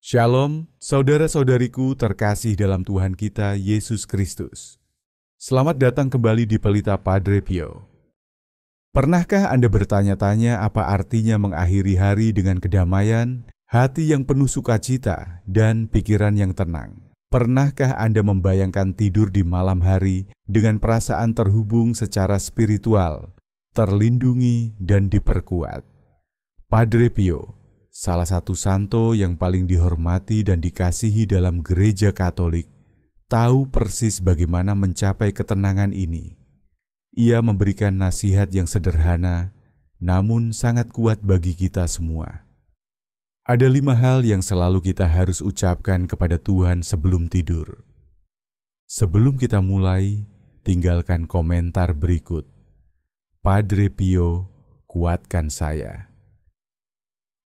Shalom, saudara-saudariku terkasih dalam Tuhan kita, Yesus Kristus. Selamat datang kembali di Pelita Padre Pio. Pernahkah Anda bertanya-tanya apa artinya mengakhiri hari dengan kedamaian, hati yang penuh sukacita, dan pikiran yang tenang? Pernahkah Anda membayangkan tidur di malam hari dengan perasaan terhubung secara spiritual, terlindungi, dan diperkuat? Padre Pio, salah satu santo yang paling dihormati dan dikasihi dalam gereja Katolik, tahu persis bagaimana mencapai ketenangan ini. Ia memberikan nasihat yang sederhana, namun sangat kuat bagi kita semua. Ada 5 hal yang selalu kita harus ucapkan kepada Tuhan sebelum tidur. Sebelum kita mulai, tinggalkan komentar berikut. Padre Pio, kuatkan saya.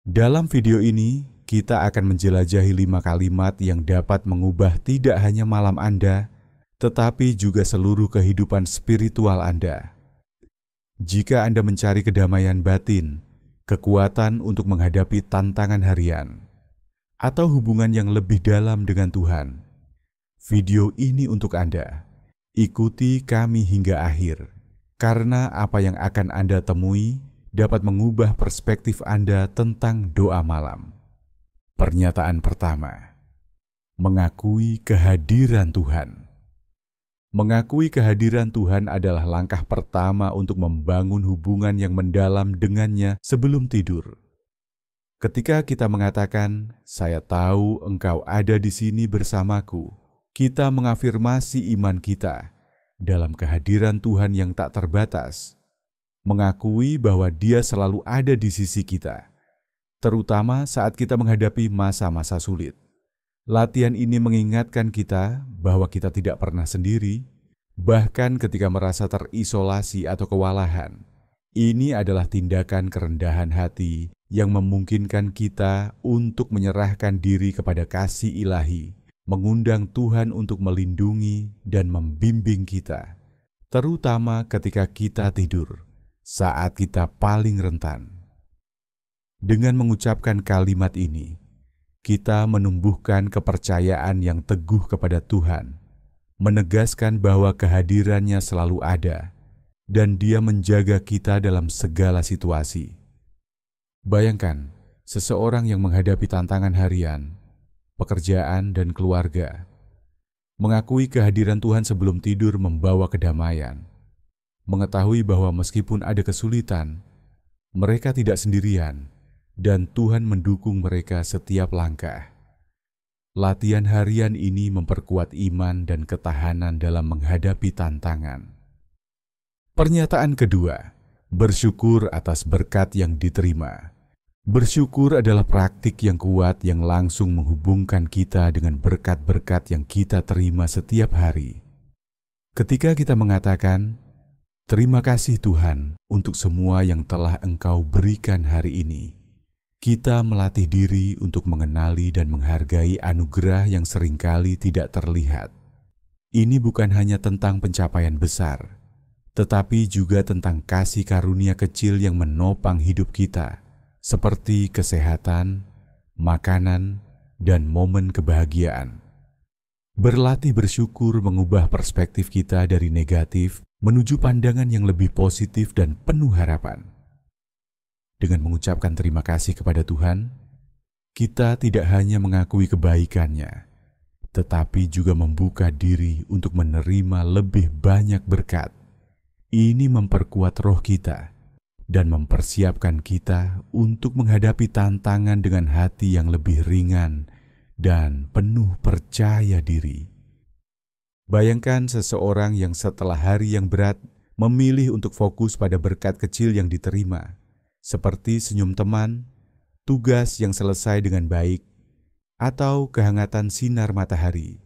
Dalam video ini, kita akan menjelajahi 5 kalimat yang dapat mengubah tidak hanya malam Anda, tetapi juga seluruh kehidupan spiritual Anda. Jika Anda mencari kedamaian batin, kekuatan untuk menghadapi tantangan harian, atau hubungan yang lebih dalam dengan Tuhan, video ini untuk Anda. Ikuti kami hingga akhir, karena apa yang akan Anda temui dapat mengubah perspektif Anda tentang doa malam. Pernyataan pertama, mengakui kehadiran Tuhan. Mengakui kehadiran Tuhan adalah langkah pertama untuk membangun hubungan yang mendalam dengannya sebelum tidur. Ketika kita mengatakan, "Saya tahu Engkau ada di sini bersamaku," kita mengafirmasi iman kita dalam kehadiran Tuhan yang tak terbatas. Mengakui bahwa Dia selalu ada di sisi kita, terutama saat kita menghadapi masa-masa sulit. Latihan ini mengingatkan kita bahwa kita tidak pernah sendiri, bahkan ketika merasa terisolasi atau kewalahan. Ini adalah tindakan kerendahan hati yang memungkinkan kita untuk menyerahkan diri kepada kasih ilahi, mengundang Tuhan untuk melindungi dan membimbing kita, terutama ketika kita tidur, saat kita paling rentan. Dengan mengucapkan kalimat ini, kita menumbuhkan kepercayaan yang teguh kepada Tuhan, menegaskan bahwa kehadirannya selalu ada, dan Dia menjaga kita dalam segala situasi. Bayangkan, seseorang yang menghadapi tantangan harian, pekerjaan, dan keluarga, mengakui kehadiran Tuhan sebelum tidur membawa kedamaian. Mengetahui bahwa meskipun ada kesulitan, mereka tidak sendirian dan Tuhan mendukung mereka setiap langkah. Latihan harian ini memperkuat iman dan ketahanan dalam menghadapi tantangan. Pernyataan kedua, bersyukur atas berkat yang diterima. Bersyukur adalah praktik yang kuat yang langsung menghubungkan kita dengan berkat-berkat yang kita terima setiap hari. Ketika kita mengatakan, "Terima kasih Tuhan untuk semua yang telah Engkau berikan hari ini," kita melatih diri untuk mengenali dan menghargai anugerah yang seringkali tidak terlihat. Ini bukan hanya tentang pencapaian besar, tetapi juga tentang kasih karunia kecil yang menopang hidup kita, seperti kesehatan, makanan, dan momen kebahagiaan. Berlatih bersyukur mengubah perspektif kita dari negatif menuju pandangan yang lebih positif dan penuh harapan. Dengan mengucapkan terima kasih kepada Tuhan, kita tidak hanya mengakui kebaikannya, tetapi juga membuka diri untuk menerima lebih banyak berkat. Ini memperkuat roh kita dan mempersiapkan kita untuk menghadapi tantangan dengan hati yang lebih ringan dan penuh percaya diri. Bayangkan seseorang yang setelah hari yang berat memilih untuk fokus pada berkat kecil yang diterima, seperti senyum teman, tugas yang selesai dengan baik, atau kehangatan sinar matahari.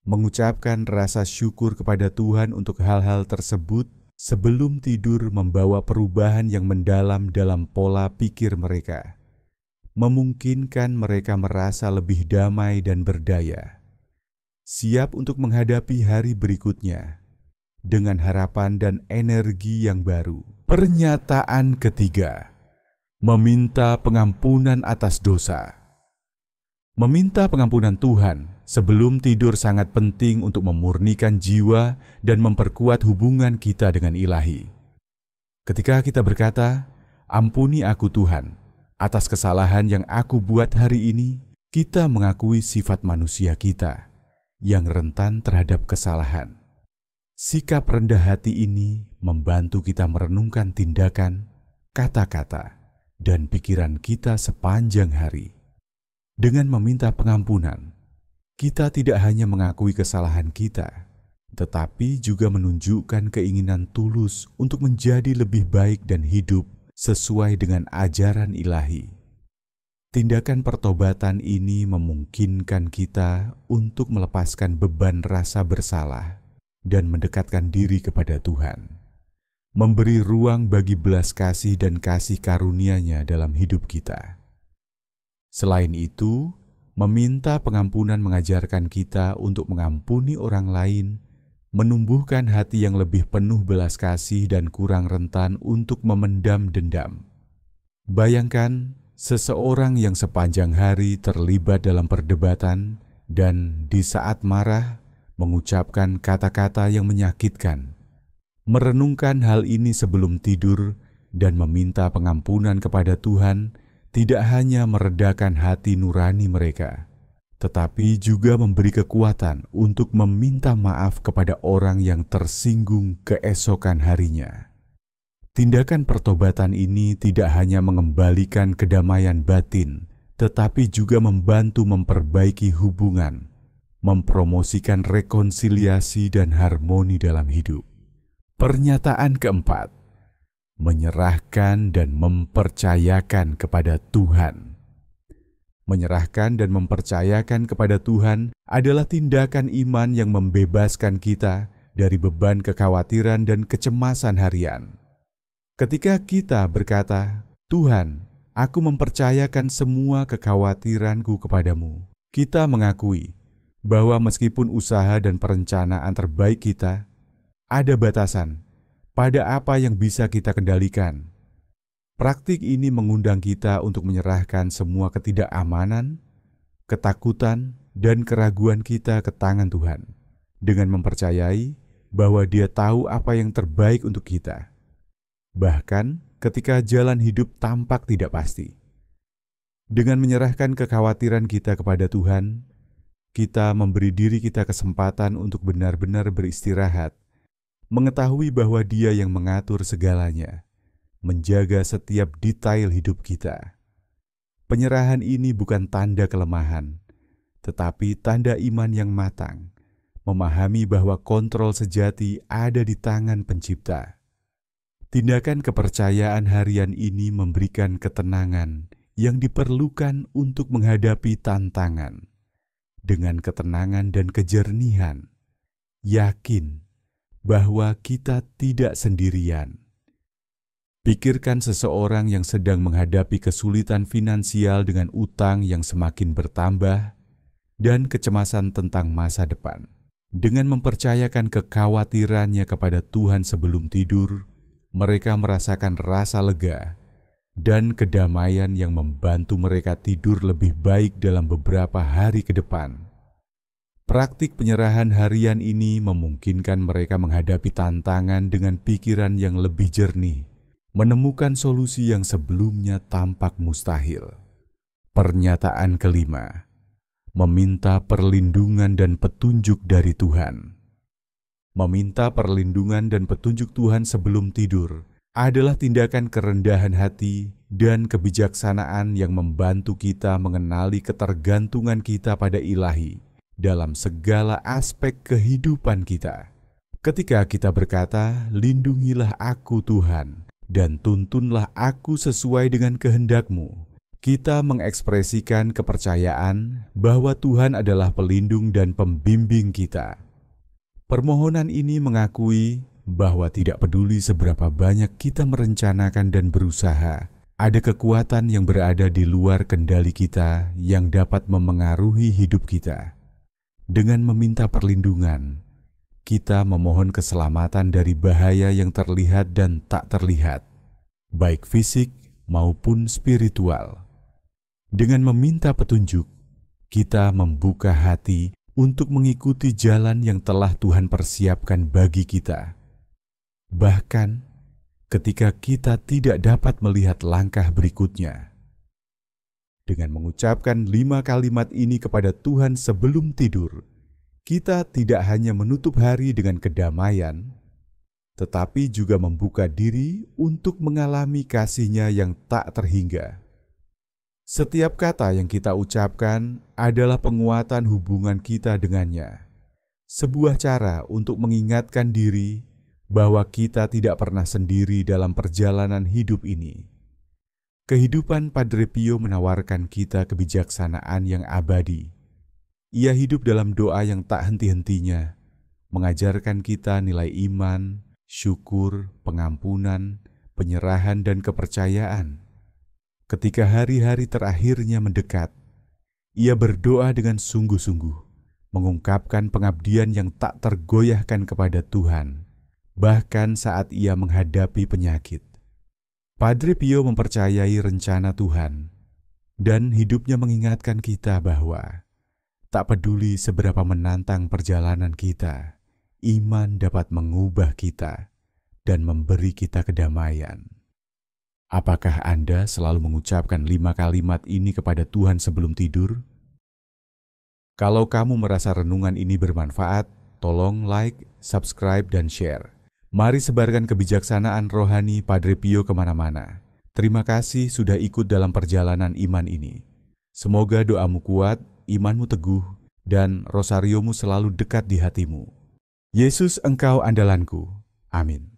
Mengucapkan rasa syukur kepada Tuhan untuk hal-hal tersebut sebelum tidur membawa perubahan yang mendalam dalam pola pikir mereka, memungkinkan mereka merasa lebih damai dan berdaya, siap untuk menghadapi hari berikutnya dengan harapan dan energi yang baru. Pernyataan ketiga, meminta pengampunan atas dosa. Meminta pengampunan Tuhan sebelum tidur sangat penting untuk memurnikan jiwa dan memperkuat hubungan kita dengan Ilahi. Ketika kita berkata, "Ampuni aku Tuhan, atas kesalahan yang aku buat hari ini," kita mengakui sifat manusia kita yang rentan terhadap kesalahan. Sikap rendah hati ini membantu kita merenungkan tindakan, kata-kata, dan pikiran kita sepanjang hari. Dengan meminta pengampunan, kita tidak hanya mengakui kesalahan kita, tetapi juga menunjukkan keinginan tulus untuk menjadi lebih baik dan hidup sesuai dengan ajaran Ilahi. Tindakan pertobatan ini memungkinkan kita untuk melepaskan beban rasa bersalah dan mendekatkan diri kepada Tuhan, memberi ruang bagi belas kasih dan kasih karunia-Nya dalam hidup kita. Selain itu, meminta pengampunan mengajarkan kita untuk mengampuni orang lain, menumbuhkan hati yang lebih penuh belas kasih dan kurang rentan untuk memendam dendam. Bayangkan seseorang yang sepanjang hari terlibat dalam perdebatan dan di saat marah mengucapkan kata-kata yang menyakitkan. Merenungkan hal ini sebelum tidur dan meminta pengampunan kepada Tuhan tidak hanya meredakan hati nurani mereka, tetapi juga memberi kekuatan untuk meminta maaf kepada orang yang tersinggung keesokan harinya. Tindakan pertobatan ini tidak hanya mengembalikan kedamaian batin, tetapi juga membantu memperbaiki hubungan, mempromosikan rekonsiliasi dan harmoni dalam hidup. Pernyataan keempat, menyerahkan dan mempercayakan kepada Tuhan. Menyerahkan dan mempercayakan kepada Tuhan adalah tindakan iman yang membebaskan kita dari beban kekhawatiran dan kecemasan harian. Ketika kita berkata, "Tuhan, aku mempercayakan semua kekhawatiranku kepadamu," kita mengakui bahwa meskipun usaha dan perencanaan terbaik kita, ada batasan pada apa yang bisa kita kendalikan. Praktik ini mengundang kita untuk menyerahkan semua ketidakamanan, ketakutan, dan keraguan kita ke tangan Tuhan, dengan mempercayai bahwa Dia tahu apa yang terbaik untuk kita, bahkan ketika jalan hidup tampak tidak pasti. Dengan menyerahkan kekhawatiran kita kepada Tuhan, kita memberi diri kita kesempatan untuk benar-benar beristirahat, mengetahui bahwa Dia yang mengatur segalanya, menjaga setiap detail hidup kita. Penyerahan ini bukan tanda kelemahan, tetapi tanda iman yang matang, memahami bahwa kontrol sejati ada di tangan Pencipta. Tindakan kepercayaan harian ini memberikan ketenangan yang diperlukan untuk menghadapi tantangan. Dengan ketenangan dan kejernihan, yakin bahwa kita tidak sendirian. Pikirkan seseorang yang sedang menghadapi kesulitan finansial dengan utang yang semakin bertambah dan kecemasan tentang masa depan. Dengan mempercayakan kekhawatirannya kepada Tuhan sebelum tidur, mereka merasakan rasa lega dan kedamaian yang membantu mereka tidur lebih baik dalam beberapa hari ke depan. Praktik penyerahan harian ini memungkinkan mereka menghadapi tantangan dengan pikiran yang lebih jernih, menemukan solusi yang sebelumnya tampak mustahil. Pernyataan kelima, meminta perlindungan dan petunjuk dari Tuhan. Meminta perlindungan dan petunjuk Tuhan sebelum tidur adalah tindakan kerendahan hati dan kebijaksanaan yang membantu kita mengenali ketergantungan kita pada Ilahi dalam segala aspek kehidupan kita. Ketika kita berkata, "Lindungilah aku Tuhan, dan tuntunlah aku sesuai dengan kehendak-Mu," kita mengekspresikan kepercayaan bahwa Tuhan adalah pelindung dan pembimbing kita. Permohonan ini mengakui bahwa tidak peduli seberapa banyak kita merencanakan dan berusaha, ada kekuatan yang berada di luar kendali kita yang dapat memengaruhi hidup kita. Dengan meminta perlindungan, kita memohon keselamatan dari bahaya yang terlihat dan tak terlihat, baik fisik maupun spiritual. Dengan meminta petunjuk, kita membuka hati untuk mengikuti jalan yang telah Tuhan persiapkan bagi kita. Bahkan ketika kita tidak dapat melihat langkah berikutnya. Dengan mengucapkan 5 kalimat ini kepada Tuhan sebelum tidur, kita tidak hanya menutup hari dengan kedamaian, tetapi juga membuka diri untuk mengalami kasih-Nya yang tak terhingga. Setiap kata yang kita ucapkan adalah penguatan hubungan kita dengannya, sebuah cara untuk mengingatkan diri bahwa kita tidak pernah sendiri dalam perjalanan hidup ini. Kehidupan Padre Pio menawarkan kita kebijaksanaan yang abadi. Ia hidup dalam doa yang tak henti-hentinya, mengajarkan kita nilai iman, syukur, pengampunan, penyerahan, dan kepercayaan. Ketika hari-hari terakhirnya mendekat, ia berdoa dengan sungguh-sungguh, mengungkapkan pengabdian yang tak tergoyahkan kepada Tuhan, bahkan saat ia menghadapi penyakit. Padre Pio mempercayai rencana Tuhan, dan hidupnya mengingatkan kita bahwa tak peduli seberapa menantang perjalanan kita, iman dapat mengubah kita dan memberi kita kedamaian. Apakah Anda selalu mengucapkan 5 kalimat ini kepada Tuhan sebelum tidur? Kalau kamu merasa renungan ini bermanfaat, tolong like, subscribe, dan share. Mari sebarkan kebijaksanaan rohani Padre Pio kemana-mana. Terima kasih sudah ikut dalam perjalanan iman ini. Semoga doamu kuat, imanmu teguh, dan rosariomu selalu dekat di hatimu. Yesus engkau andalanku. Amin.